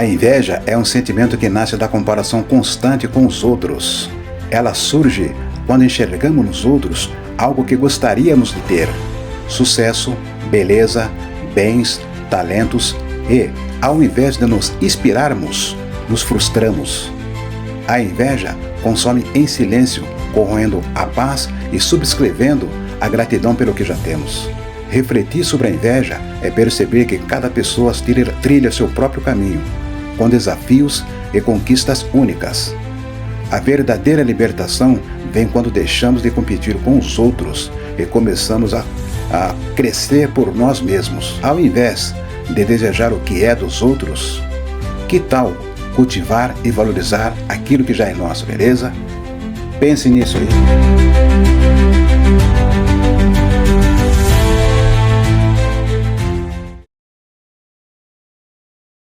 A inveja é um sentimento que nasce da comparação constante com os outros. Ela surge quando enxergamos nos outros algo que gostaríamos de ter: sucesso, beleza, bens, talentos e, ao invés de nos inspirarmos, nos frustramos. A inveja consome em silêncio, corroendo a paz e subscrevendo a gratidão pelo que já temos. Refletir sobre a inveja é perceber que cada pessoa trilha seu próprio caminho, com desafios e conquistas únicas. A verdadeira libertação vem quando deixamos de competir com os outros e começamos a crescer por nós mesmos. Ao invés de desejar o que é dos outros, que tal cultivar e valorizar aquilo que já é nosso, beleza? Pense nisso aí.